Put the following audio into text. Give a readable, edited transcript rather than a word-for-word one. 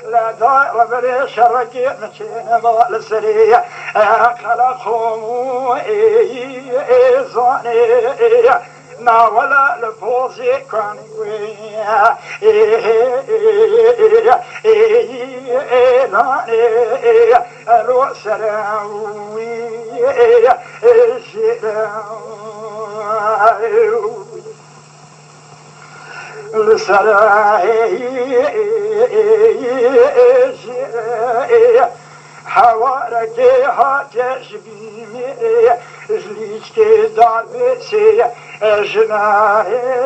لا دار بري شرقي مشينا بالسريع خلقهم زاني ما ولا لفوزي كان ويا رو سراوي حوارك هاتش بيمي جليش كدار بسي جناهي